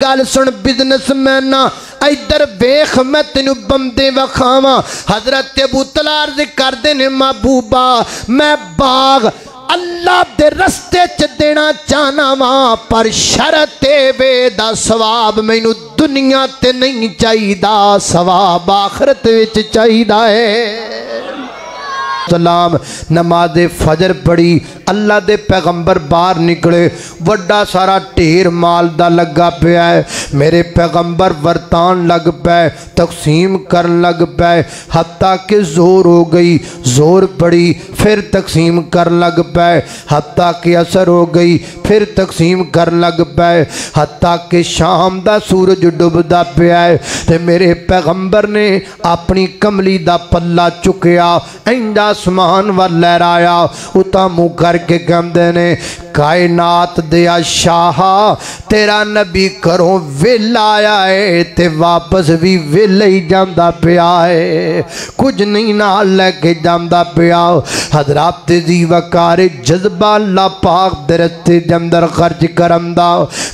گل سن business man ادھر ویخ میں تینو بندے وکھاواں حضرت ابو طلحہ عرض کردے نے محبوبہ میں باغ اللہ دے رستے چ دینا چاہنا وا پر شرط وے دا ثواب مینوں دنیا تے نہیں چاہیدا ثواب آخرت وچ چاہیدا ہے سلام نماز فجر پڑھی اللہ دے پیغمبر باہر نکلے وڈا سارا ڈھیر مال دا لگا پیا ہے میرے پیغمبر ورتان لگ پے تقسیم کرن لگ پے حتیٰ کہ زور ہو گئی زور پڑی پھر تقسیم کرن لگ پے حتیٰ کہ عصر ہو گئی پھر تقسیم کرن لگ پے حتیٰ کہ شام دا سورج ڈوبدا پیا ہے تے میرے پیغمبر نے اپنی کملی دا پلہ چکیا ایندا آسمان وال لہرایا اتا منہ کر کے کہندے نے کائنات دیا شاہ تیرا نبی کروں ویل آیا ہے تے واپس بھی ویل ہی جاندہ پیا ہے کچھ نہیں نال لے کے جاندہ پیا حضرات دی وقار جذبہ اللہ پاک درستے جندر خرچ کرم دا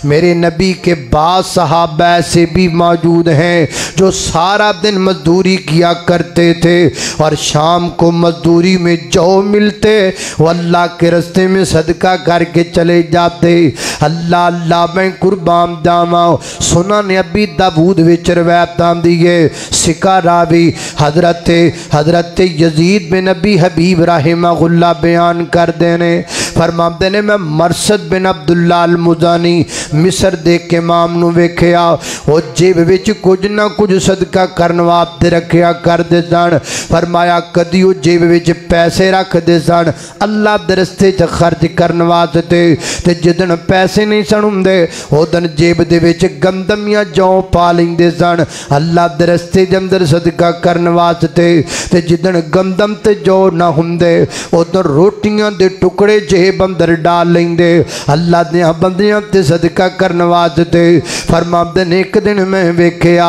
میرے نبی کے بعض صحابہ ایسے بھی موجود ہیں جو سارا دن مزدوری کیا کرتے تھے اور شام کو مزدوری میں جو ملتے وہ اللہ کے رستے میں صدقہ کر کے چلے جاتے اللہ اللہ میں قربان جاواں سنن ابی داؤد وچ روایت آندی ہے سکا راوی حضرت یزید بن نبی حبیب رحمہ اللہ بیان کر دینے فرماندے نے میں مرثد بن عبداللہ المزانی مصر دے کے امام نو ویکھیا او جیب وچ کچھ نہ کچھ صدقہ کرن واسطے رکھیا کر دے سن فرمایا کدی او جیب وچ پیسے رکھ دے سن اللہ دے رستے چ خرچ کرن واسطے تے جدن پیسے نہیں سن ہوندے او دن جیب دے وچ گندم یا جو پا لیندے سن اللہ دے رستے دے اندر صدقہ کرن واسطے تے جدن گندم تے جو نہ ہوندے او دن روٹیاں دے ٹکڑے جیب اندر ڈال لیندے اللہ دے بندیاں تے صدقہ کرن واسطے فرماندے نے ایک دن میں ویکھیا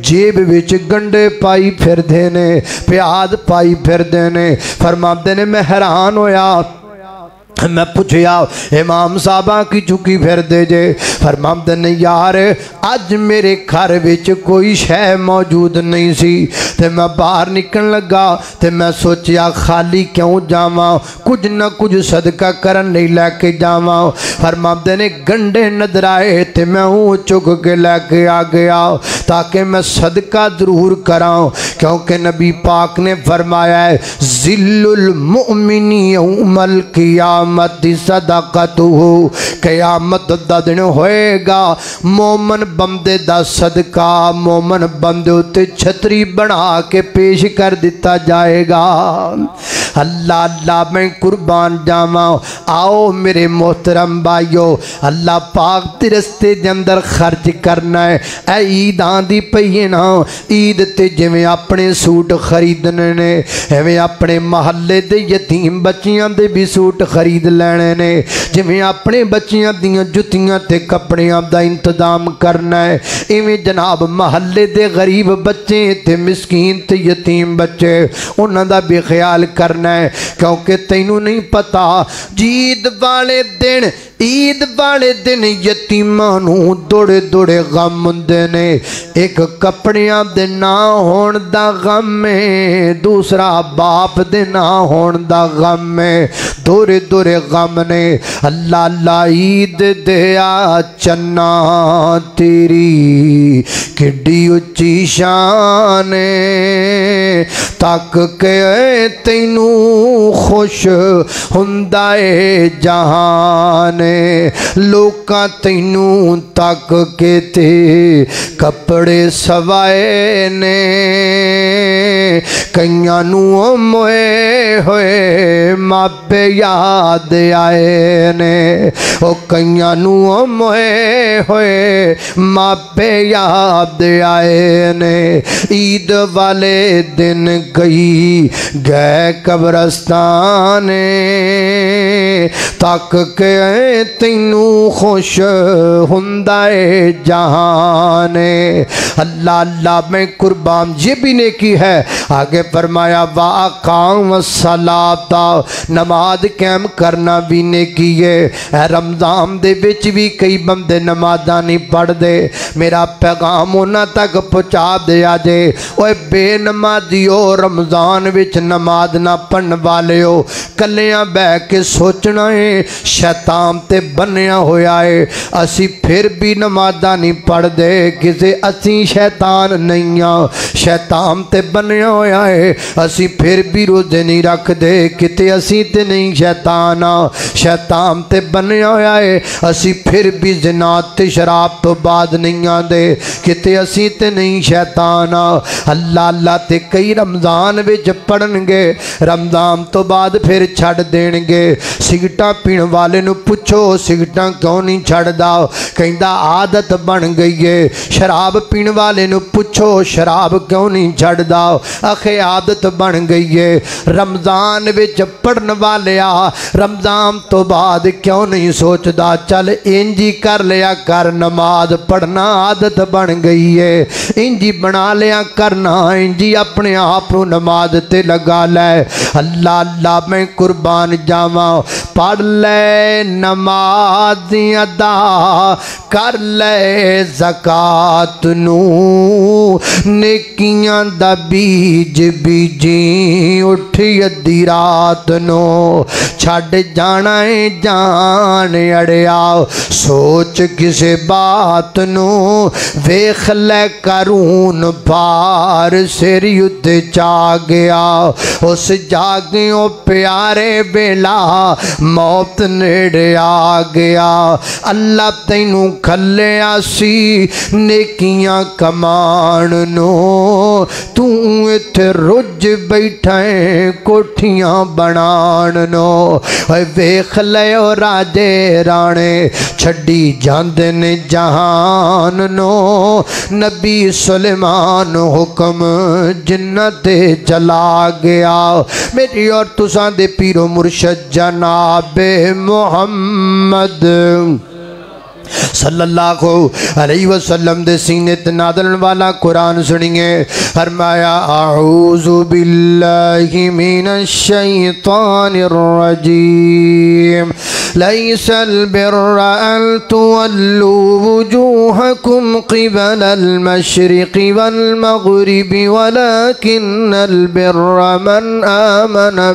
جیب وچ گنڈے پائی پھر دینے پیاز پائی پھر دینے فرماندے نے میں حیران ہویا میں پوچھیا امام صاحبہ کی چکی پھر دے جے فرماندے نے یار اج میرے گھر وچ کوئی شے موجود نہیں سی تے میں باہر نکلن لگا تے میں سوچیا خالی کیوں جاواں کچھ نہ کچھ صدقہ کرن لئی لے کے جاواں فرماندے نے گنڈے نظر آئے تے میں چک کے لے کے آ گیا تاکہ میں صدقہ ضرور کراں کیونکہ نبی پاک نے فرمایا ہے ذل المؤمن یوم القیامہ صدقتہ قیامت دا دن ہوئے گا مومن بندے دا صدقہ مومن بندے تے چھتری بنا کے پیش کر دیتا جائے گا اللہ اللہ میں قربان جاواں آؤ میرے محترم بھائیو اللہ پاک دے رستے دے اندر خرچ کرنا ہے اے عید آندی پئی نا عید تے جویں اپنے سوٹ خریدنے نے ایویں اپنے محلے دے یتیم بچیاں دے بھی سوٹ خرید لینے نے جویں اپنے بچیاں دیاں جتیاں تے کپڑیاں دا انتظام کرنا ہے ایویں جناب محلے دے غریب بچے تے مسکین تے یتیم بچے انہاں دا بھی خیال کرنا ہے کیونکہ تینوں نہیں پتا عید والے دن یتیماں نو دوڑے دوڑے غم ہوندے نے ایک کپڑیاں دے نہ ہون دا غم ہے دوسرا باپ دے نہ ہون دا غم ہے دورے دورے غم نے اللہ اللہ عید دیا چنا تیری کڈی اچھی شان تک کے تینوں خوش ہوندا اے جہان لوکاں تینوں تک کے تے کپڑے سوائے نے کئیاں نو موئے ہوئے ماپے یاد آئے نے او کئیاں نو موئے ہوئے ماپے یاد آئے نے عید والے دن گئی گئے قبرستان تک کے تینو خوش ہندا ہے جہان اللہ اللہ میں قربان یہ بھی نیکی ہے آگے فرمایا وَأَقَامَ الصَّلَاةَ نماز قائم کرنا بھی نیکی ہے رمضان دے وچ بھی کئی بندے نمازاں نہیں پڑھ دے میرا پیغام انہاں تک پہنچا دیا جے اوے بے نمازیو رمضان وچ نماز نہ پڑھن والیو کلیاں بہ کے سوچنا ہے شیطان تے بنیا ہویا ہے اسی پھر بھی نمازاں نہیں پڑھ دے کسے اسی شیطان نہیں ہاں شیطان تے بنیا ہویا ہے اسی پھر بھی روزے نہیں رکھ دے کتے اسی تے نہیں شیطان شیطان تے بنیا ہویا ہے اسی پھر بھی زنا تے شراب تو بعد نہیں آندے کتے اسی تے نہیں شیطان اللہ اللہ تے کئی رمضان وچ پڑھن گے رمضان تو بعد پھر چھڑ دین گے سگٹاں پین والے نو پوچھو سگٹاں کیوں نہیں چھڑ دا کہندا عادت بن گئی ہے شراب پین والے نو پوچھو شراب کیوں نہیں چھڑ دا اخے عادت بن گئی ہے رمضان وچ پڑھن والیا رمضان تو بعد کیوں نہیں سوچدا چل انجی کر لیا کر نماز پڑھنا عادت بن گئی ہے انجی بنا لیا کرنا انجی اپنے آپ نماز تے لگا لے اللہ اللہ میں قربان جاواں پڑھ لے نماز ادا کر لے زکات نو نیکیاں دا بیج بیجی اٹھی ادھی رات نو چھڑ جانا ہے جان اڑیا سوچ کسے بات نو ویخ لے کرون پار سر یدھ چا گیا اس جاگیوں پیارے بیلا موت نیڑے آ گیا اللہ تینوں کھلے آسی نیکیاں کمان نو تو ایتھے رج بیٹھائیں کوٹھیاں بنان نو ویخ لے او راجے رانے چھڑی جاندن جہان نو نبی سلیمان حکم جنت چلا گیا میری اور تساں دے پیرو مرشد جناب محمد صلی اللہ علیہ وسلم دے سینے نازل والا قرآن سنیے فرمایا اعوذ باللہ من الشیطان الرجیم لیس البر ان تولوا وجوہکم قبل المشرق والمغرب ولكن البر من آمن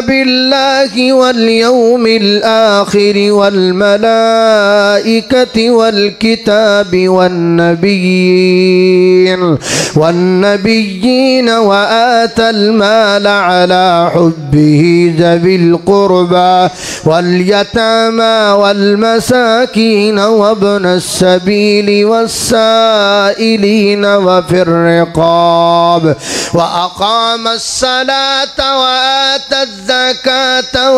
بالله واليوم الآخر والملائكة والكتاب والنبيين وآتى المال على حبه ذوي القربى واليتامى والمساكين وابن السبيل والسائلين وفي الرقاب وأقام الصلاة وآتى الزكاة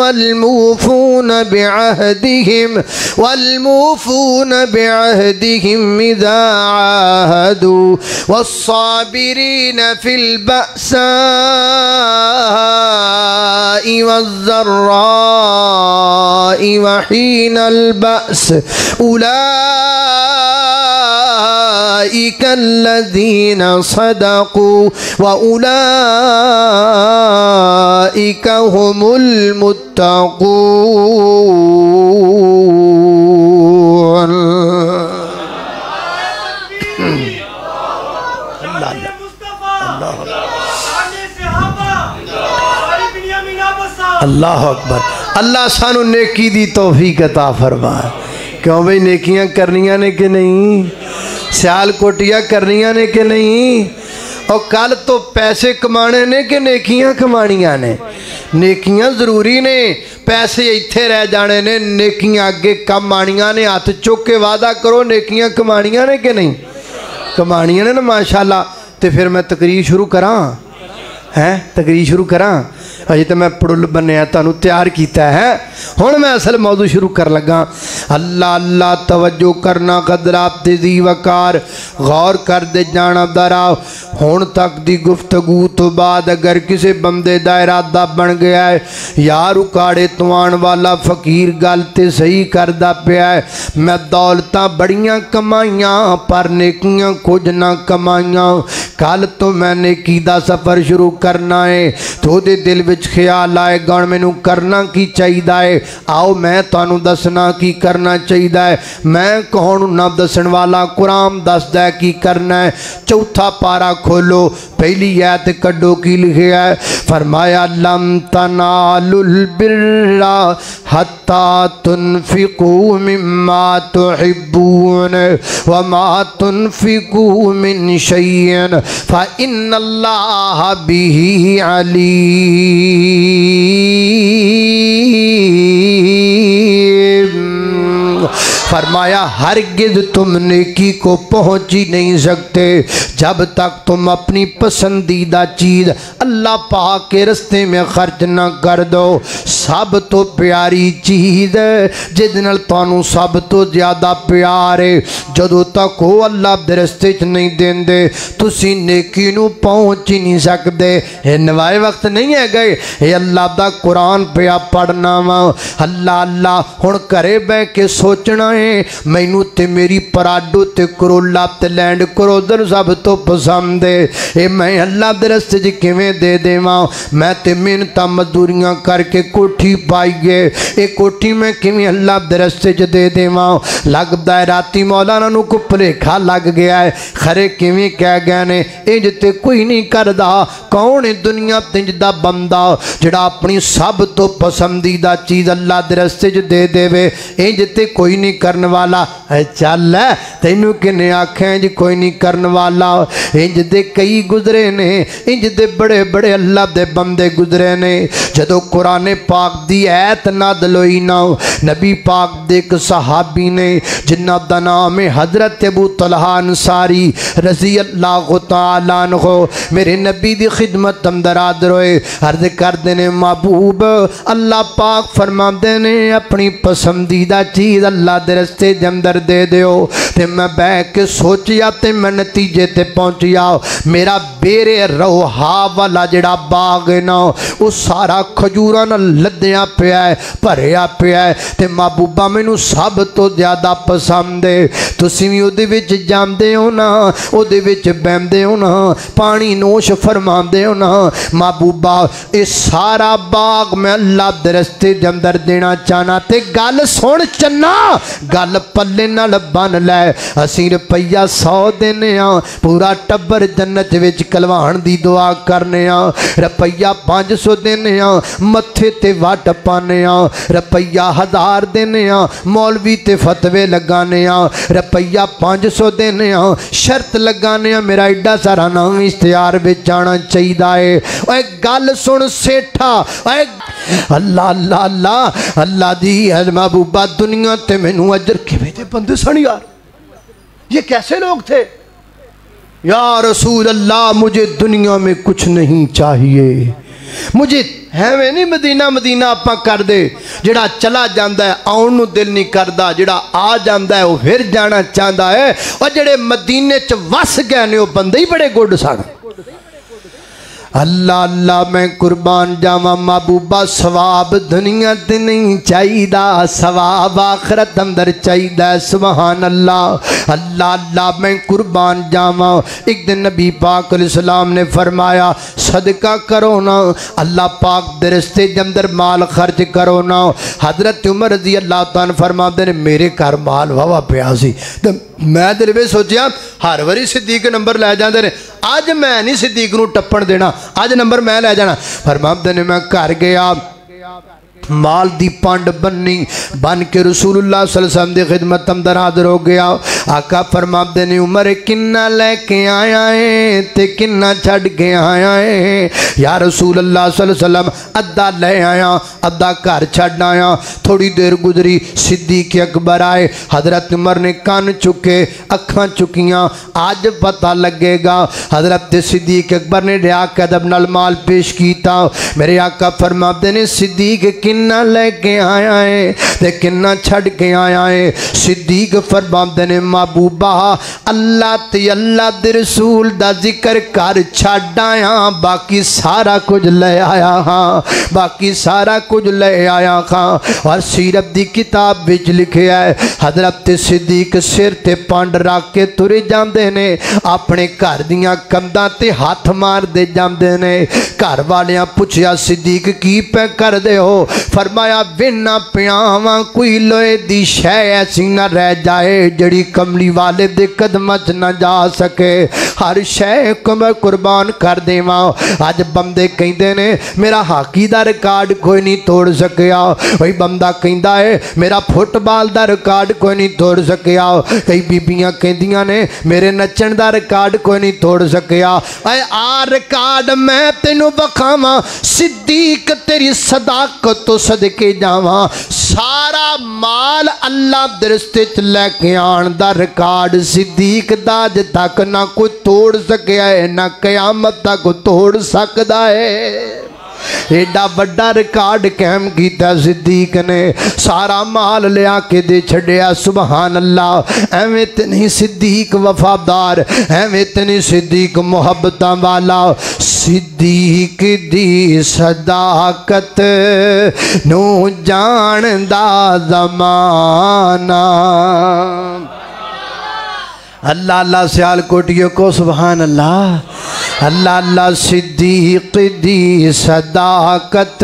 والموفون بعهدهم إذا عاهدوا والصابرين في البأساء والضراء وحين البأس أولئك الذين صدقوا وأولئك هم المتقون اللہ اکبر اللہ سانو نیکی دی توفیق عطا فرما کیوں بھئی نیکیاں کرنیاں نے کہ نہیں سیال کوٹیاں کرنیاں نے کہ نہیں اور کل تو پیسے کمانے نے کہ نیکیاں کمانیاں نے نیکیاں ضروری نے پیسے ایتھے رہ جانے نے نیکیاں آگے کم آنیاں نے ہاتھ چوک کے وعدہ کرو نیکیاں کمانیاں نے کہ نہیں کمانیاں نے نا ماشاءاللہ تے پھر میں تقریر شروع کراں تقریر شروع کراں अजे तो मैं पड़ुल बनया तुहानू तैयार किया है। हुण मैं असल मौजू शुरू कर लगा। अल्लाह अल्लाह तवज्जो करना कदरात दी वकार गौर कर दे जाना दरा। हुण तक दी गुफ्तगू तो बाद अगर किसी बंदे दा इरादा बन गया है यार उकाड़े तो आने वाला फकीर गल ते सही करदा पिया है, मैं दौलतां बड़ियां कमाइयां पर नेकियां कुछ ना कमाइयां, कल तो मैं नेकी दा सफ़र शुरू करना है तो दे दिल विच ख्याल आएगा मैनू करना की चाहिए है। आओ मैं तुहानू दसना की करना चाहिए है। मैं कौन ना दसन वाला कुरान दसदा है की करना है। चौथा पारा खोलो पहली आयत कड्डो की लिखा है, फरमाया लम तनालुल बिर्रा हत्ता तुनफिकू मिम्मा तुहिब्बून व मा तुनफिकू मिन शैइन फ़इन्नल्लाह बिही अलीम। फरमाया हरगिज़ तुम नेकी को पहुँच ही नहीं सकते जब तक तुम अपनी पसंदीदा चीज़ अल्लाह पाक के रस्ते में खर्च न कर दो। सब तो प्यारी चीज़ जिस नाल तुहानू सब तो ज़्यादा प्यार है जदों तक वो अल्लाह दे रस्ते च नहीं देंदे तुसी नेकी नू पहुँच ही नहीं सकते। ये नवाए वक्त नहीं है गए, ये अल्लाह दा कुरान पिया पढ़ना वा। अल्लाह अल्लाह हुण घरे बह के सोचना है मैनू ते मेरी पराडो ते करोला ते लैंड क्रूज़र सब तो पसंद है, ये मैं अल्लाह दे रस्ते च किवें दे देवां। मैं ते मेहनतां मजदूरियां करके कोठी पाईए, ये कोठी मैं किवें अल्लाह दे रस्ते च दे देवां। लगदा है राती मौलाना नू को भुलेखा लग गया है, खरे किवें कह गए ने इंज ते कोई नहीं करदा। कौन है दुनिया तिंज दा बंदा जिहड़ा अपनी सब तो पसंदीदा चीज़ अल्लाह दे रस्ते च दे देवे, इंज ते कोई नहीं करने वाला। चल तैनू किने आखें जी कोई नहीं करने वाला। इंज दे कई गुजरे ने, इंज दे बड़े बड़े अल्लाह दे बंदे गुजरे ने। जदों कुरान पाक दी ऐत नाज़िल होई ना नबी पाक दे एक सहाबी ने जिन्ना दा नाम है हजरत अबू तलहा अंसारी रज़ी अल्लाह तआला अन्हु, मेरे नबी दी खिदमत अंदर हाज़िर होए। अर्ज़ करदे ने महबूब अल्लाह पाक फरमांदे ने अपनी पसंदीदा चीज़ अल्लाह दे रस्ते दे अंदर दे दिओ। ते मैं बह के सोचिया ते मैं नतीजे ते पहुंचिया मेरा बेरे रोहा वाला जिहड़ा बाग है ना वो सारा खजूरां नाल लद्दिया पिया है भरिया पिया है ते महबूबा मैनू सब तो ज़्यादा पसंद है। तुसीं भी उहदे विच जांदे हो ना, उहदे विच बहंदे हो ना, पानी नोश फरमांदे हो ना। महबूबा ये सारा बाग मैं अल्लाह दे रस्ते दे अंदर देना चाहना। ते गल सुन चन्ना, गल पल्ले नाल बन लै। असीं रुपया 100 देने पूरा टब्बर जन्नत विच कलवाण दी दुआ करने, रुपया 500 देने मत्थे ते वट पाने, रुपया 1000 देने मौलवी ते फतवे लगाने, रुपया 500 देने शर्त लगाने मेरा एडा सारा नाम इश्तिहार विच आना चाहिए है। ओए गल सुन सेठा, ओए अल्लाह अल्लाह अल्लाह अल्लाह दी महबूबा दुनिया ते मैनू अजर किवें दे बंदे सन यार, ये कैसे लोग थे। या रसूल अल्लाह मुझे दुनिया में कुछ नहीं चाहिए, मुझे हैवें नहीं मदीना मदीना आपां कर दे। जिहड़ा चला जाता है आउण नूं दिल नहीं करता, जिहड़ा आ जाता है वह फिर जाना चाहता है। और जिहड़े मदीने च वस गए ने वह बंदे ही बड़े गुड सन। अल्लाह अल्लाह मैं कुर्बान जावा महबूबा सवाब दुनिया ते नहीं चाहिदा, सवाब आखरत अंदर चाहिदा। सुभान अल्लाह अल्लाह अल्लाह मैं कुर्बान जावा। एक दिन नबी पाक अलैहिस्सलाम ने फरमाया सदका करो ना, अल्लाह पाक दे रस्ते दे अंदर माल खर्च करो ना। हजरत उमर रज़ी अल्लाह तआला फरमाते ने मेरे घर माल वावा पिया सी ते मैं दिल में सोचिया हर वारी सिद्दीक नंबर लै जाते हैं, अज मैं नहीं सिद्दीक नूं टप्पण देना, अज नंबर मैं लै जाना। फरमाते ने मैं घर गया माल दी पंड बन्नी बन के रसूलुल्लाह सल्लल्लाहु अलैहि वसल्लम दी खिदमत अंदर हाज़िर हो गया। आका फरमाते ने उमर किन्ना लेके आया है ते किन्ना छड़ के आया है। या रसूल अल्लाह सल्लल्लाहु अलैहि वसल्लम अद्धा ले आया अद्धा घर छड़ आया। थोड़ी देर गुजरी सिद्दीक अकबर आए। हजरत उमर ने कान चुके अखां चुकियां आज पता लगेगा। हजरत सिद्दीक अकबर ने रिया कदब नाल माल पेश किया। मेरे आका फरमाते ने सिद्दीक किन्ना लेके आया है ते किन्ना छड़ के आया है। सिद्दीक फरमाते ने महबूबा अल्लाह ते अल्लाह दे रसूल दा जिक्र कर छड़ आया बाकी सारा कुछ ले आया हाँ बाकी सारा कुछ ले आया हाँ। और सीरत दी किताब विच लिखिया है हजरत सिद्दीक सिर ते पंड रख के तुरे जांदे ने अपने घर दियां कंधां ते हाथ मारदे जांदे ने। घर वालियां पुछया सिद्दीक की पे करदे हो? फरमाया विना पियावां कोई लोहे दी शै ऐसी ना रह जाए जड़ी कमली वाले दे कदमां च ना जा सके। हर शै को मैं कुर्बान कर देवां। अज बंदे कहंदे ने मेरा हाकी दा रिकॉर्ड कोई नहीं तोड़ सकिया। वही बंदा कहंदा है मेरा फुटबाल दा रिकॉर्ड कोई नहीं तोड़ सकिया। कई बीबियां कहंदियां ने मेरे नचण दा रिकॉर्ड कोई नहीं तोड़ सकिया। आ रिकॉर्ड मैं तेनू बखावां सिद्दीक तेरी सदाकत तो सदके जावां। सारा माल अल्लाह दे रस्ते च लैके आण दा रिकॉर्ड सिद्दीक दा अज तक ना कोई तोड़ सकिया है ना कयामत तक तोड़ सकदा है। एडा बड़ा रिकॉर्ड कायम किया सिद्दीक ने। सारा माल लिया के दे छड़िया। सुबहान अल्लाह। एवें ते नहीं सिद्दीक वफादार एवें ते नहीं सिद्दीक मुहब्बतां वाला। सिद्दीक दी सदाकत नू जानदा ज़माना। अल्लाह अल्लाह सियालकोटियों को सुबहान अल्लाह। अल्लाह अल्लाह सिद्दीक दी सदाकत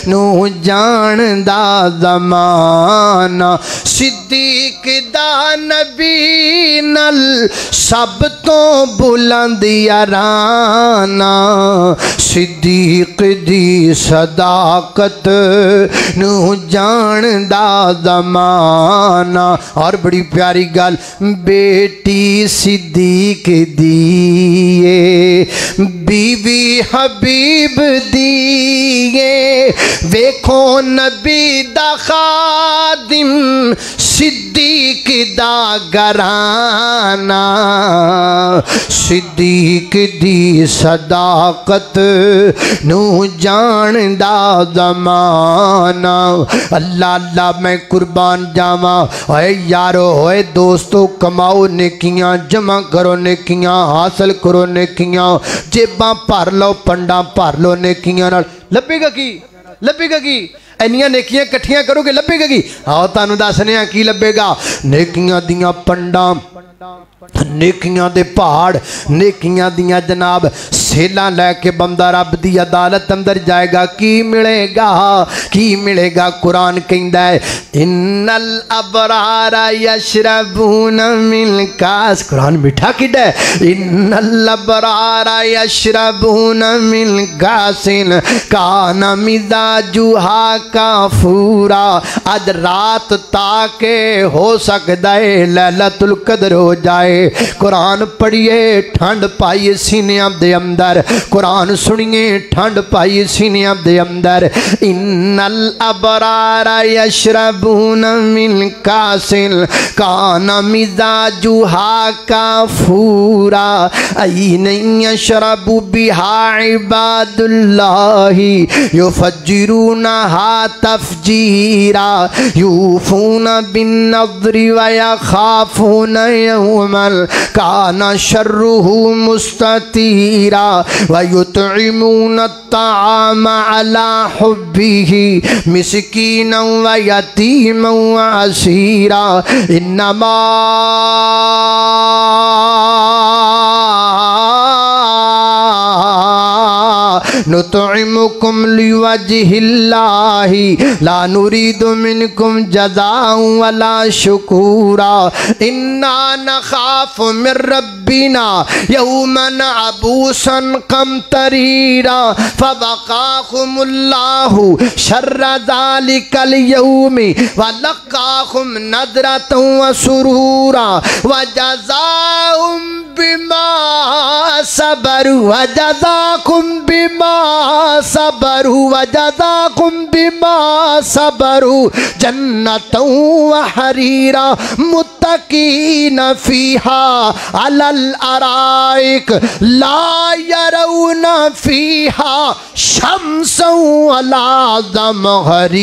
नू जानदा ज़माना। सिद्दीक दा नबी नल सब तो बुलंद याराना। सिद्दीक दी सदाकत नू जानदा ज़माना। और बड़ी प्यारी गल बेटी सिद्दीक दिए बीवी हबीब दिए वेखो नबी दा खादिम सिद्दीक दा घराना। सिद्दीक दी सदाकत नू जानदा ज़माना। अल्लाह अल्लाह मैं कुर्बान जावा। ओए यारो ओए दोस्तों कमाओ नेकियां जमा करो नेकियां हासिल करो नेकियां जेबां भर लो पंडा भर लो नेकियां नाल। लभेगा की लभेगा की इन्नियां नेकियां इकट्ठियां करोगे लभेगा की? आओ तुहानू दसने की लभेगा। नेकियां दियां पंडा नेकियां दे पहाड़ नेकियां दियां जनाब सेला लैके बंदा रब दी अदालत अंदर जाएगा। की मिलेगा की मिलेगा? कुरान कहंदा है इन्नल अबरारा यशरबून मिन कास। कुरान मीठा किड्डा है। इन्नल अबरारा यशरबून मिन कासिन काना मिजाजुहा काफूरा। अज रात ताके हो सकदा है लैलतुल कदर हो जाए। कुरान पढ़िए ठंड पाइए सीनियां दे अंदर। कुरान सुनिए ठंड पाइए सीनियां दे अंदर। इन्नल अबरारा यशरबून मिन कासिन काना मिजाजुहा काफूरा। ऐन यशरबु बिहा इबादुल्लाहि युफज्जिरूनहा तफजीरा। यूफूना बिन नज़्रि व यखाफूना यौमन काना शर्रुहु मुस्ततीरा। व युतइमून अत्ताआम अला हुब्बिही मिस्कीना व यतीमा व असीरा। इन्नमा नुतइमुकुम लिवजहिल्लाहि ला नुरीदु मिनकुम जज़ाअन वला शुकूरा इन्ना नखाफु मिर रब्बिना यौमन अबूसन कमतरीरा फवक़ाहुमुल्लाहु शर्रा ज़ालिकल यौमि वलक़ाहुम नज़रतन व सुरूरा वजज़ाहुम बिमा सबरु वजज़ाकुम बिमा सबरु वजज़ाकुम बिमा सबरु जन्नतन व हरीरा मुत्तकीन फीहा अलल अराइक ला यरौना फीहा शम्सन वला ज़महरीरा।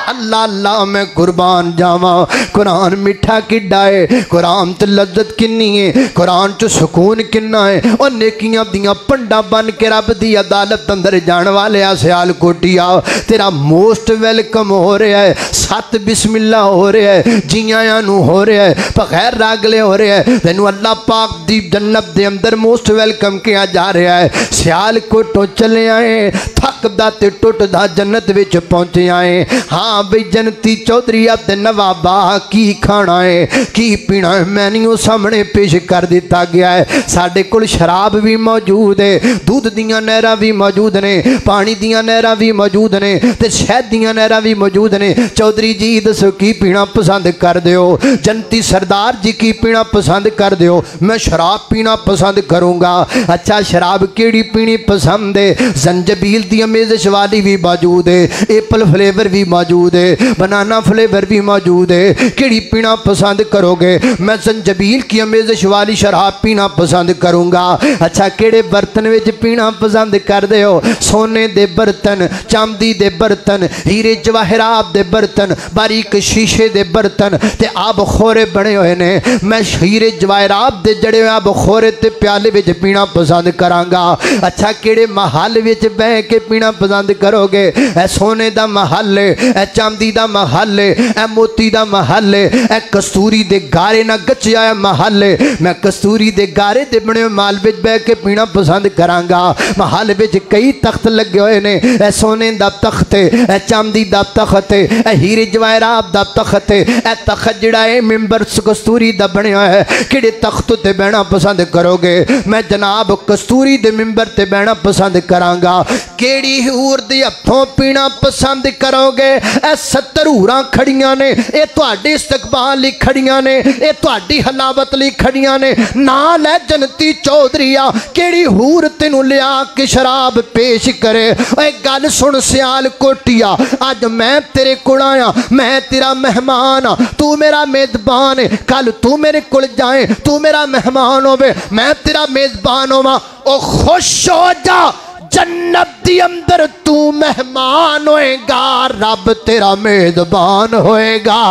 अल्लाह अल्लाह मैं कुर्बान जावा। कुरान मिठा किड्डा है, कुरान तो लज्जत किन्नी है, कुरान च सुकून किन्ना है। और नेकियां दियां पंडा बन के रब दी अदालत अंदर जाने वाले सियालकोटिया तेरा मोस्ट वेलकम हो रहा है। 7 बिस्मिल्ला हो रहा है, जियां नू हो रहा है, बगैर रागले हो रहा है। तेनू अल्लाह पाक दी जन्नत दे अंदर मोस्ट वेलकम किया जा रहा है। सियालकोटों चले आए, थकदा ते टुटदा जन्नत विच पहुंचे आए। हाँ बई जनती चौधरी ते नवाबा की खाना है की पीना है मैन्यू सामने पेश कर दिता गया है। साडे कोल शराब भी मौजूद है, दूध दियां नहरां भी मौजूद ने, पानी दियां नहरां भी मौजूद ने ते शहद दियां नहरां भी मौजूद ने। चौधरी जी दसो की पीना पसंद कर दियो? जनती सरदार जी की पीना पसंद कर दियो? मैं शराब पीना पसंद करूँगा। अच्छा शराब केड़ी पीनी पसंद है? जंजबील दी अमेज़िश वाली भी मौजूद है, एप्पल फ्लेवर भी मौजूद है, बनाना फ्लेवर भी मौजूद है। केड़ी पीना पसंद करोगे? मैं जंजबील की अमेज़िश वाली शराब पीना पसंद करूँगा। अच्छा केड़े बर्तन विच पीना पसंद करदे हो? सोने दे बर्तन, चांदी दे बर्तन, हीरे जवाहरात दे बर्तन, बारीक शीशे दे बर्तन ते आब खोरे बने हुए ने। मैं हीरे जवाहरात दे जड़े हुए आब खोरे ते प्याले विच पीना पसंद करांगा। अच्छा केड़े महल विच बह के पीना पसंद करोगे? ए सोने दा महल है, ए चांदी दा महल है, ए मोती दा महल है, ए कस्तूरी दे गारे ना गचिया महल है। मैं कस्तूरी दे गारे दे बने महल विच बह के पीना पसंद करांगा। महल विच कई तख्त लगे हुए ने, ए सोने दा तख्त है, ए चांदी दा तख्त है, ए हीरे जवाहरात दा तख्त है। ए तख्त जिहड़ा है मिंबर कस्तूरी दा बनया है। किहड़े तख्त ते बहना पसंद करोगे? मैं जनाब कस्तूरी दे मिंबर ते बहना पसंद करांगा। केड़ी हूर दे हत्थों पीना पसंद करोगे? 70 हूरां खड़ियां ने, ये तुहाडे इस्तकबाल लई खड़ियां ने, ये तुहाडी हलावत लई खड़ियां ने। नाल है जनती चौधरीआ केड़ी हूर तेनू लिया के शराब पेश करे? ओए गल सुन सियालकोटिया, अज मैं तेरे कोल आया, मैं तेरा मेहमान हाँ, तू मेरा मेजबान है। कल तू मेरे कोल जाए, तू मेरा मेहमान होवे, मैं तेरा मेजबान होवां। ओ खुश हो जा, जन्नत दी अंदर तू मेहमान होएगा, रब तेरा मेजबान होएगा।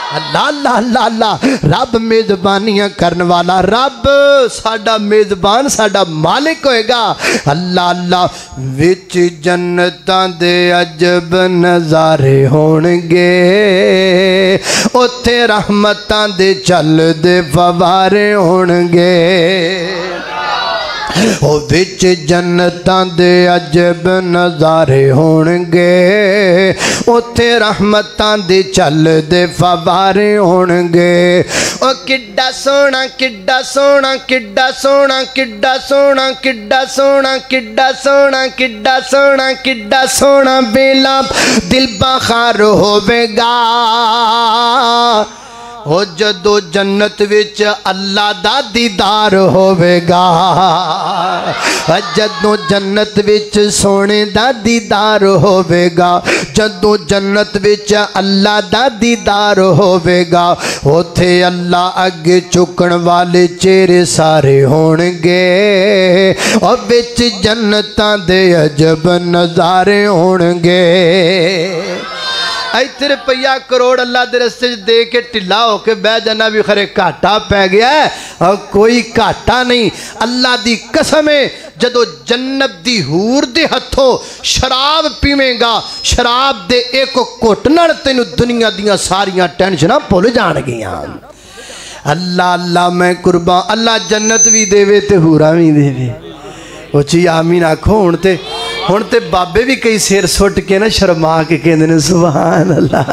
अल्लाह अल्लाह अल्लाह अल्लाह, रब मेजबानियां करने वाला, रब साडा मेजबान साडा मालिक होएगा। अल्लाह अल्लाह। विच जन्नतां दे अजब नज़ारे होणगे, उत्थे रहमतां दे चलदे फवारे होणगे। ओ विच जन्नतां दे अजब नज़ारे होणगे, उत्थे रहमतां दे चलदे फवारे होणगे। ओ किड्डा सोहना किड्डा सोहना किड्डा सोहना किड्डा सोहना किड्डा सोहना किड्डा सोहना किड्डा सोहना किड्डा सोहना बेला दिल बखार होवेगा। हो जदो जन्नत विच अल्लाह दा दीदार होवेगा, जदों जन्नत विच सोने दा दीदार होवेगा, जदों जन्नत विच अल्लाह दा दीदार होवेगा, उथे अल्लाह अगे चुकण वाले चेहरे सारे होणगे। और विच जन्नतां दे अजब नज़ारे होणगे। इत्थे रुपया करोड़ अल्लाह दे रस्ते दे के ढिला होके बह जाना भी खरे घाटा पै गया है, और कोई घाटा नहीं। अल्लाह दी कसम है, जदों जन्नत दी हूर दे हथों शराब पीवेगा, शराब दे एक घुट नाल तैनूं दुनिया दियां सारियां टेंशनां भुल जाणगियां। اللہ اللہ میں قربان اللہ جنت بھی دے تے حوراں بھی دے اچھی آمین آکھو ہن تے بابے بھی کئی سیر سٹ کے نا شرما کے کہندے نے سبحان اللہ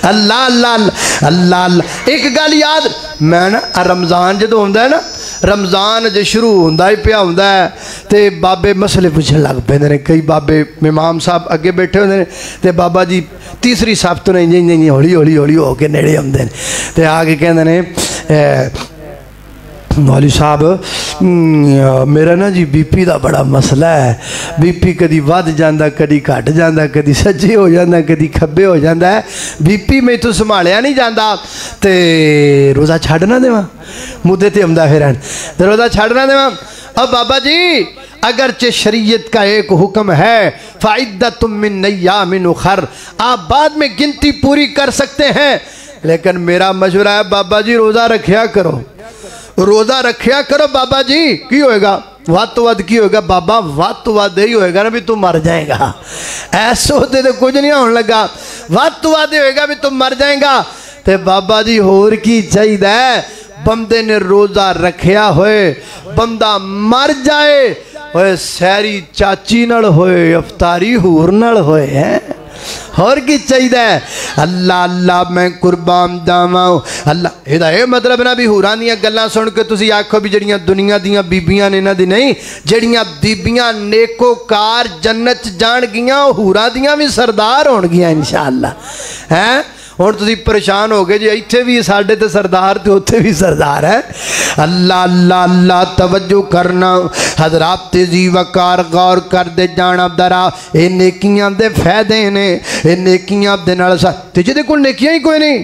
اللہ اللہ اللہ اللہ ایک گل یاد میں نا رمضان جدوں ہوندا ہے نا رمضان جو شروع ہوندا ہی پیا ہوندا ہے تے بابے مسئلے پوچھن لگ پیندے نے کئی بابے امام صاحب اگے بیٹھے ہوندے نے تے بابا جی تیسری صف تو نہیں ہولی ہولی ہولی ہو کے نیڑے آندے نے تے آ کے کہندے نے مولوی صاحب میرا نا جی بی پی دا بڑا مسئلہ ہے بی پی کدی ود جاندہ کدی گھٹ جاندہ کدی سجے ہو جاندہ کدی کھبے ہو جاندہ ہے بی پی میں تو سنبھالیا نہیں جاندہ تے روزہ چھاڑنا دے وہاں مدے تے امدہ پھران تے روزہ چھاڑنا دے وہاں اب بابا جی اگرچہ شریعت کا ایک حکم ہے فَعِدَّةٌ مِّن أَيَّامٍ أُخَرَ آپ بعد میں گنتی پوری کر سکتے ہیں لیکن میرا مشورہ ہے بابا جی روزہ رکھیا کرو روزہ رکھیا کرو بابا جی کی ہوئے گا وات تو واد کی ہوئے گا بابا وات تو واد ہی ہوئے گا نا بھی تم مر جائیں گا ایسے ہوتے تو کچھ نہیں ہونے لگا وات تو واد ہوئے گا بھی تم مر جائیں گا تے بابا جی ہور کی چاہید ہے بندے نے روزہ رکھیا ہوئے بندہ مر جائے ہوئے سیری چاچی نڑ ہوئے افطاری ہور نڑ ہوئے ہیں اور کی چاہید ہے اللہ اللہ میں قربان داماؤں اللہ ہدایہ مطلب نہ بھی حورانیاں گلہ سن کے تسی آکھو بھی جڑیاں دنیا دیاں بیبیاں نے نہ دی نہیں جڑیاں بیبیاں نیکو کار جنت جان گیاں حورا دیاں بھی سردار ہون گیاں انشاءاللہ ہیں اور تسی پریشان ہو گئے جی ایتھے بھی ساڑھے تے سردار تے ہوتے بھی سردار ہے اللہ اللہ اللہ توجہ کرنا حضرات تیزی وقار غور کر دے جانا درا اے نیکیاں دے فیدے نے اے نیکیاں دے نالسا تجھے دے کل نیکیاں ہی کوئی نہیں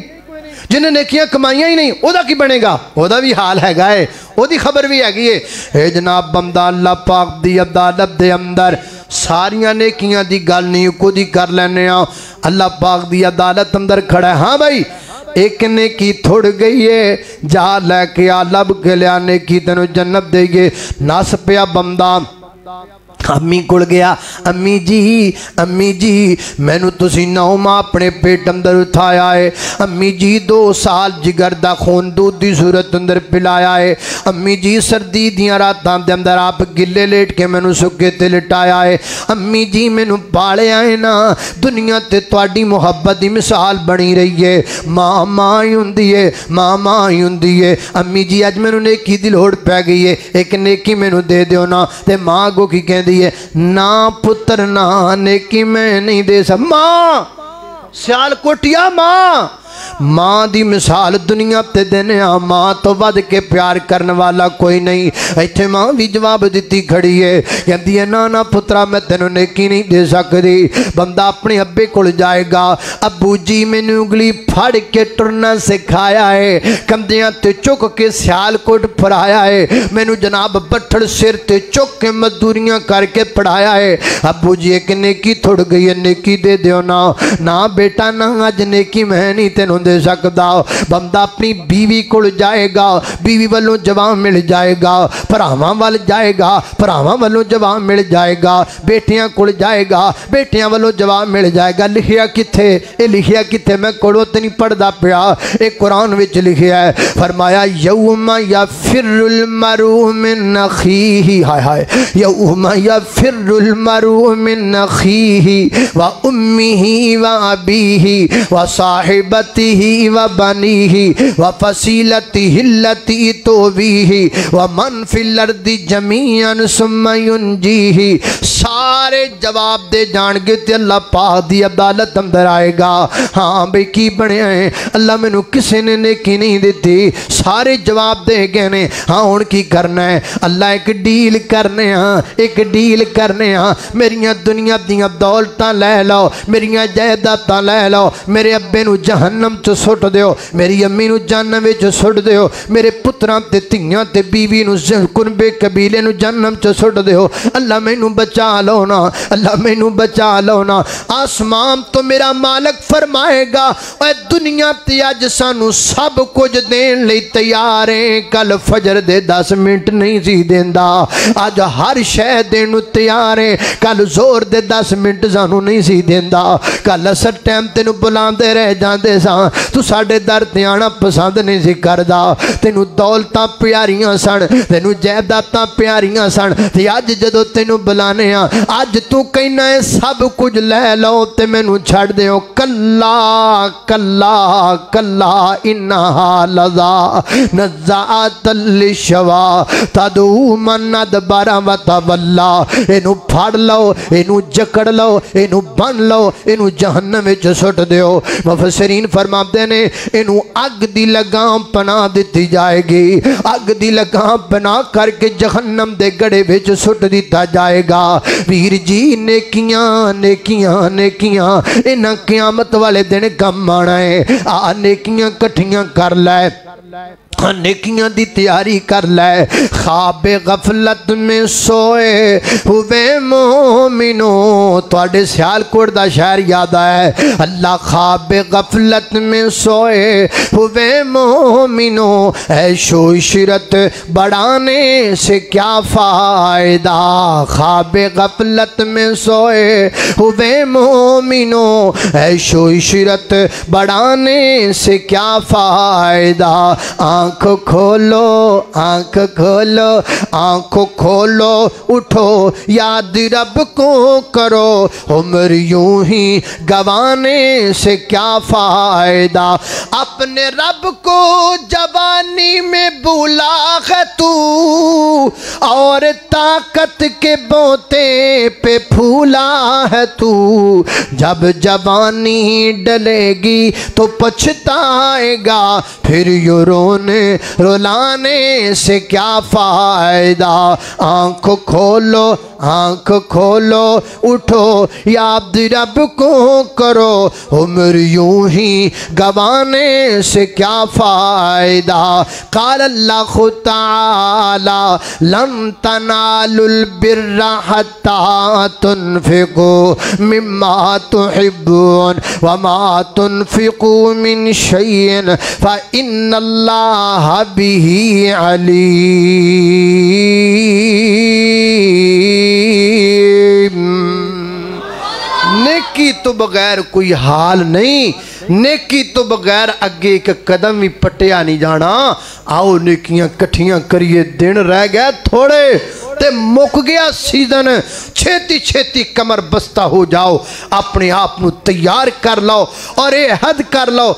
جنہیں نیکیاں کمائیاں ہی نہیں او دا کی بنے گا او دا بھی حال ہے گائے او دی خبر بھی ہے گی اے جناب بندہ اللہ پاک دی عدالت دے اندر ساریاں نیکیاں دی گل نہیں کو دی کر لینے آؤ اللہ پاک دی عدالت اندر کھڑا ہے ہاں بھائی ایک نیکی تھوڑ گئی ہے جا لے کے آلب کے لیا نیکی تنو جنت دے گے ناس پیا بندہ امی کڑ گیا امی جی میں نو تسی نو ماں اپنے پیٹ اندر اٹھایا ہے امی جی 2 سال جگر دا خون دودھ دی صورت اندر پلایا ہے امی جی سردی دیاں راتاں دے اندر آپ گلے لیٹ کے میں نو سکے تے لٹایا ہے امی جی میں نو پالے آئے نا دنیا تے توڑی محبت دی مثال بنی رہی ہے ماں ہوں دیئے امی جی آج میں نو نیکی دل ہوڑ پہ گئی ہے ایک نیکی میں نو دے دیو نا تے ماں گو کی کہہ دیئے نا پتر نا نیکی میں نہیں دے سب ماں سیال کوٹیا ماں دی مثال دنیا تے دینے ماں تو ود کے پیار کرنے والا کوئی نہیں ایتھے ماں بھی جواب دیتی کھڑی ہے کہندی ہے نا پترا میں تینوں نیکی نہیں دے سکتی بندہ اپنے ابے کول جائے گا ابو جی میں نے انگلی پھاڑ کے ٹرنا سکھایا ہے کندیاں تے چک کے سیال کوٹ پڑھایا ہے میں نے جناب بٹھڑ سر تے چک کے مزدوریاں کر کے پڑھایا ہے ابو جی ایک نیکی تھوڑ گئی ہے نیکی دے دیو نا بیٹا نا آج نیکی میں نہیں تینوں دے سکتا بندہ اپنی بیوی کول جائے گا بیوی والوں جواب مل جائے گا پراواں وال جائے گا پراواں والوں جواب مل جائے گا بیٹیاں کول جائے گا بیٹیاں والوں جواب مل جائے گا لکھیا کتھے میں کوڑو تے نہیں پڑھدا پیا ایک قرآن وچ لکھیا ہے فرمایا یوم یفر المرء من اخیہ ہائے یوم یفر المرء من اخیہ و امہ و ابیہ و صاحبتہ و بنیہ و فصیلتہ التی توویہ و من فی الارض جمیعا ثم ینجیہ سارے جواب دے جان گے تے اللہ پاک دی عدالت اندر آئے گا ہاں بے کی بنے ہیں اللہ میں نو کسے نے نیکی نہیں دیتی سارے جواب دے گئے نے ہاں ان کی کرنا ہے اللہ ایک ڈیل کرنے ہاں میریاں دنیا دیاں دولتاں لے لو میریاں جائیداداں لے لو میرے ابے نو جہنم چ سٹ دیو میری امی نو جہنم وچ سٹ دیو میرے پتراں تے تیاں تے بیوی نو کنبے قبیلے نو جہنم چ سٹ دیو اللہ مینوں بچا لو نا اللہ مینوں بچا لو نا آسمان تو میرا مالک فرمائے گا اے دنیا تے اج سانو سب کچھ دین لئی تیار ہیں کل فجر دے 10 منٹ نہیں سی دیندا اج ہر شے دین نو تیار ہیں کل زور دے 10 منٹ سانو نہیں سی دیندا کل اثر ٹائم تینوں بلاندے رہ جاندے ساں तू साडे दर ते आना पसंद नहीं सी करदा, तेनू दौलतां प्यारियां सन, तेनू जायदातां प्यारियां सन, ते अज जदों तेनू बुलाने आ, अज तू कहना है सब कुछ लै लो ते मैनू छड़ दिओ। कल्ला कल्ला कल्ला इन्नहा लज़ा नज़्ज़ाअतल लिशवा तदू मन अदबरा व तवल्ला। इनू फड़ लो, इनू जकड़ लो, इनू बन लो, इनू जहन्नम विच सुट दिओ। मुफस्सिरीन फरमाते ने इनू अग दी लगाम बना दी जाएगी, अग दी लगाम बना करके जहन्नम दे गड़े विच सुट दिता जाएगा। वीर जी नेकियां नेकियां नेकियां इन्हां क़यामत वाले दिन कम आना है। आ नेकियां कट्ठियां कर लै, नेकियां दी तैयारी कर लै। ख्वाबे गफलत में सोए हुए मोमिनो, तुहाडे सियालकोट दा शहर याद है। अल्लाह ख्वाबे गफलत में सोए हुए मोमिनो, ऐशो इशरत बढ़ाने से क्या फ़ायदा। ख्वाबे गफलत में सोए हुए मोमिनो, ऐशो इशरत बढ़ाने से क्या फ़ायदा। आँख खोलो, आँख खोलो, आँखों खोलो, उठो याद रब को करो, उम्र यूं ही गवाने से क्या फ़ायदा। अपने रब को जवानी में भूला है तू, और ताकत के बोते पे फूला है तू। जब जवानी डलेगी तो पछताएगा, फिर यूं रोने रुलाने से क्या फ़ायदा। आँख खोलो, आँख खोलो, उठो याद रब को करो, उम्र यूं ही गवाने से क्या फ़ायदा। क़ाल अल्लाहु तआला लन तनालुल बिर्रा हत्ता तुनफ़िक़ू मिम्मा तुहिब्बून वमा तुनफ़िक़ू मिन शैइन फ़इन्नल्लाह बिही अलीम। नेकी तो बगैर कोई हाल नहीं, नेकी तो बगैर अगे एक कदम भी पटिया नहीं जाना। आओ नेकियां कट्ठियां करिए, दिन रह गए थोड़े ते मुक गया सीजन। छेती छेती कमर बस्ता हो जाओ, अपने आप को तैयार कर लो और ये हद कर लो।